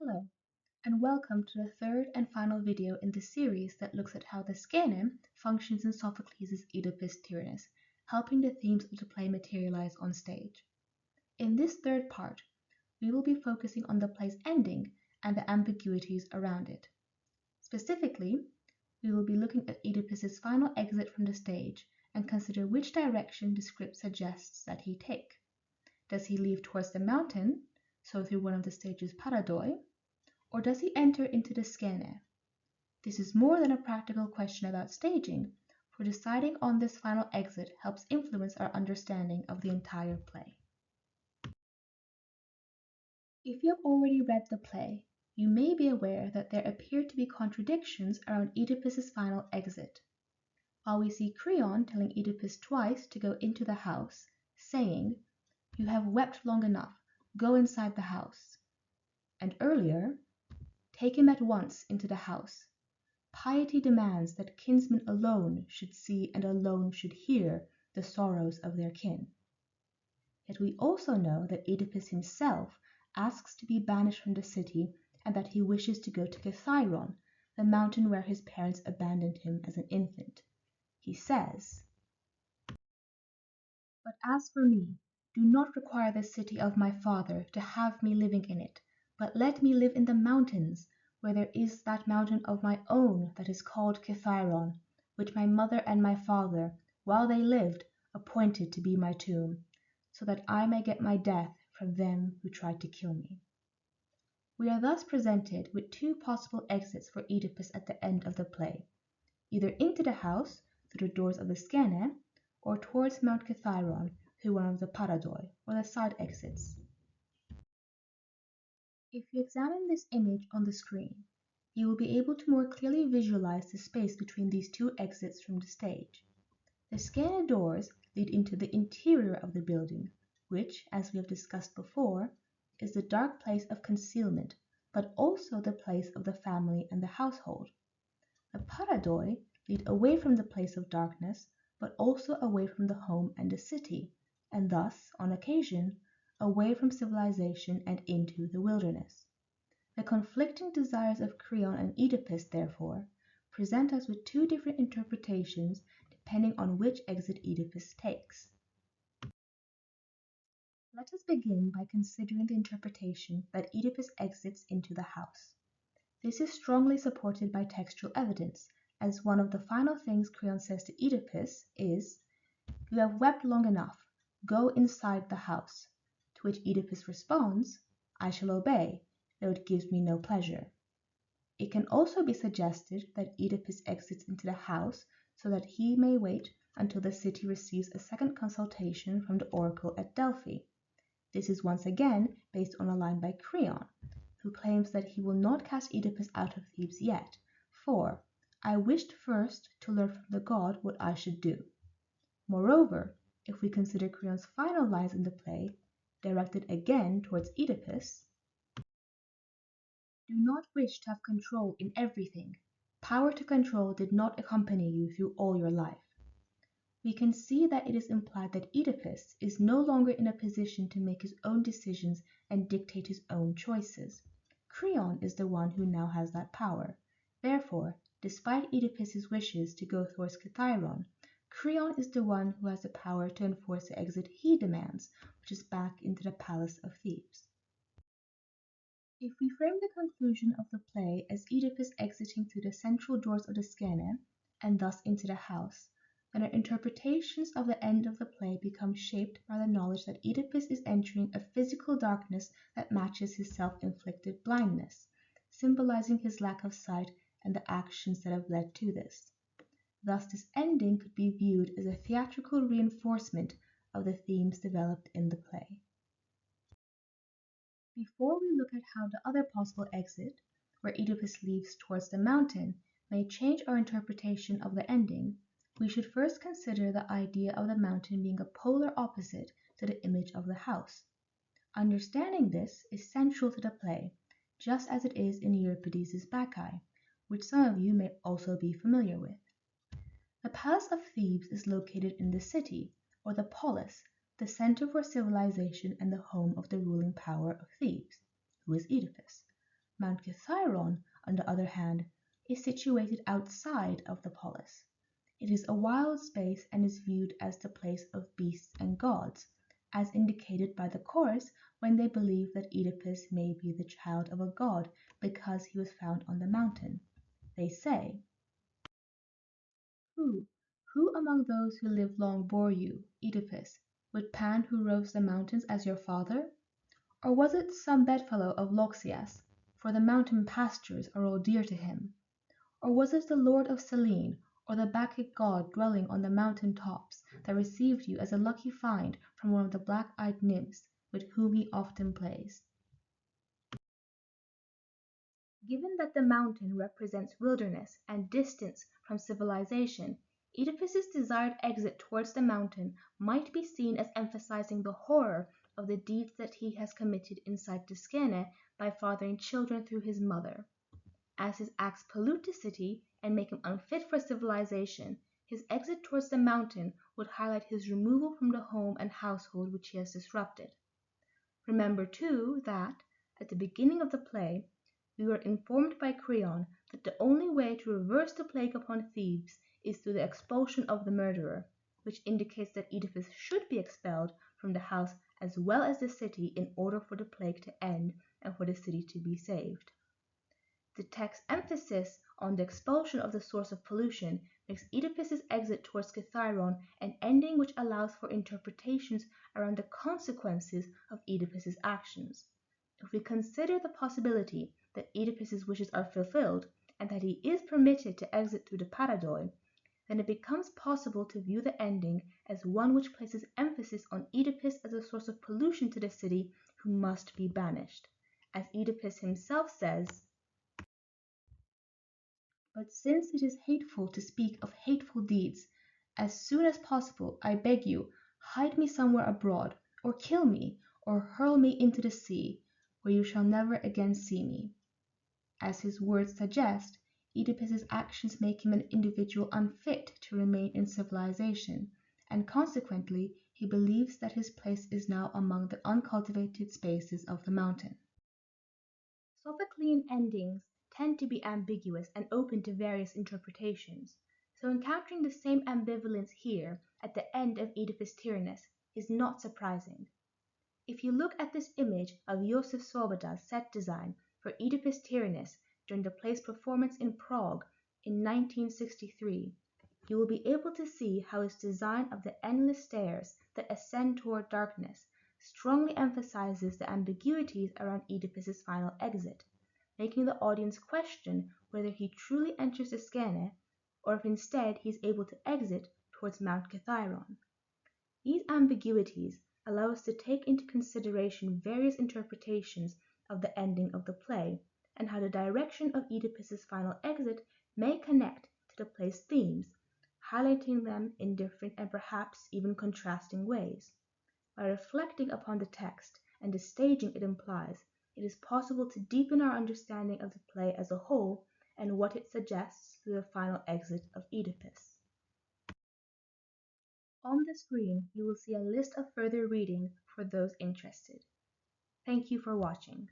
Hello, and welcome to the third and final video in the series that looks at how the Skene functions in Sophocles' Oedipus Tyrannus, helping the themes of the play materialize on stage. In this third part, we will be focusing on the play's ending and the ambiguities around it. Specifically, we will be looking at Oedipus's final exit from the stage and consider which direction the script suggests that he take. Does he leave towards the mountain, so through one of the stage's paradoi, or does he enter into the Skene? This is more than a practical question about staging, for deciding on this final exit helps influence our understanding of the entire play. If you have already read the play, you may be aware that there appear to be contradictions around Oedipus's final exit. While we see Creon telling Oedipus twice to go into the house, saying, "You have wept long enough, go inside the house," and earlier, "Take him at once into the house. Piety demands that kinsmen alone should see and alone should hear the sorrows of their kin." Yet we also know that Oedipus himself asks to be banished from the city and that he wishes to go to Kithyron, the mountain where his parents abandoned him as an infant. He says, "But as for me, do not require the city of my father to have me living in it, but let me live in the mountains, where there is that mountain of my own that is called Kithyron, which my mother and my father, while they lived, appointed to be my tomb, so that I may get my death from them who tried to kill me." We are thus presented with two possible exits for Oedipus at the end of the play, either into the house through the doors of the Skene, or towards Mount Kithyron through one of the paradoi, or the side exits. If you examine this image on the screen, you will be able to more clearly visualize the space between these two exits from the stage. The Skene doors lead into the interior of the building, which, as we have discussed before, is the dark place of concealment, but also the place of the family and the household. The paradoi lead away from the place of darkness, but also away from the home and the city, and thus, on occasion, away from civilization and into the wilderness. The conflicting desires of Creon and Oedipus, therefore, present us with two different interpretations depending on which exit Oedipus takes. Let us begin by considering the interpretation that Oedipus exits into the house. This is strongly supported by textual evidence, as one of the final things Creon says to Oedipus is, "You have wept long enough, go inside the house," to which Oedipus responds, "I shall obey, though it gives me no pleasure." It can also be suggested that Oedipus exits into the house so that he may wait until the city receives a second consultation from the oracle at Delphi. This is once again based on a line by Creon, who claims that he will not cast Oedipus out of Thebes yet, for "I wished first to learn from the god what I should do." Moreover, if we consider Creon's final lines in the play, directed again towards Oedipus, "Do not wish to have control in everything. Power to control did not accompany you through all your life." We can see that it is implied that Oedipus is no longer in a position to make his own decisions and dictate his own choices. Creon is the one who now has that power. Therefore, despite Oedipus's wishes to go towards Kithyron, Creon is the one who has the power to enforce the exit he demands, which is back into the palace of Thebes. If we frame the conclusion of the play as Oedipus exiting through the central doors of the Skene, and thus into the house, then our interpretations of the end of the play become shaped by the knowledge that Oedipus is entering a physical darkness that matches his self-inflicted blindness, symbolizing his lack of sight and the actions that have led to this. Thus, this ending could be viewed as a theatrical reinforcement of the themes developed in the play. Before we look at how the other possible exit, where Oedipus leaves towards the mountain, may change our interpretation of the ending, we should first consider the idea of the mountain being a polar opposite to the image of the house. Understanding this is central to the play, just as it is in Euripides' Bacchae, which some of you may also be familiar with. The Palace of Thebes is located in the city, or the polis, the center for civilization and the home of the ruling power of Thebes, who is Oedipus. Mount Kithairon, on the other hand, is situated outside of the polis. It is a wild space and is viewed as the place of beasts and gods, as indicated by the chorus when they believe that Oedipus may be the child of a god because he was found on the mountain. They say, Who, who among those who lived long bore you, Oedipus, with Pan who roves the mountains as your father? Or was it some bedfellow of Loxias, for the mountain pastures are all dear to him? Or was it the lord of Selene, or the Bacchic god dwelling on the mountain tops, that received you as a lucky find from one of the black-eyed nymphs with whom he often plays? Given that the mountain represents wilderness and distance from civilization, Oedipus's desired exit towards the mountain might be seen as emphasizing the horror of the deeds that he has committed inside the Skene by fathering children through his mother. As his acts pollute the city and make him unfit for civilization, his exit towards the mountain would highlight his removal from the home and household which he has disrupted. Remember, too, that, at the beginning of the play, we were informed by Creon that the only way to reverse the plague upon Thebes is through the expulsion of the murderer, which indicates that Oedipus should be expelled from the house as well as the city in order for the plague to end and for the city to be saved. The text's emphasis on the expulsion of the source of pollution makes Oedipus's exit towards Kithairon an ending which allows for interpretations around the consequences of Oedipus's actions. If we consider the possibility that Oedipus's wishes are fulfilled and that he is permitted to exit through the paradoi, then it becomes possible to view the ending as one which places emphasis on Oedipus as a source of pollution to the city who must be banished. As Oedipus himself says, But since it is hateful to speak of hateful deeds, as soon as possible, I beg you, hide me somewhere abroad, or kill me, or hurl me into the sea, where you shall never again see me. As his words suggest, Oedipus's actions make him an individual unfit to remain in civilization, and consequently he believes that his place is now among the uncultivated spaces of the mountain. Sophoclean endings tend to be ambiguous and open to various interpretations, so encountering the same ambivalence here at the end of Oedipus Tyrannus is not surprising. If you look at this image of Josef Swoboda's set design for Oedipus Tyrannus during the play's performance in Prague in 1963, you will be able to see how his design of the endless stairs that ascend toward darkness strongly emphasizes the ambiguities around Oedipus's final exit, making the audience question whether he truly enters the Skene or if instead he is able to exit towards Mount Kithairon. These ambiguities allow us to take into consideration various interpretations of the ending of the play and how the direction of Oedipus's final exit may connect to the play's themes, highlighting them in different and perhaps even contrasting ways. By reflecting upon the text and the staging it implies, it is possible to deepen our understanding of the play as a whole and what it suggests through the final exit of Oedipus. On the screen, you will see a list of further reading for those interested. Thank you for watching.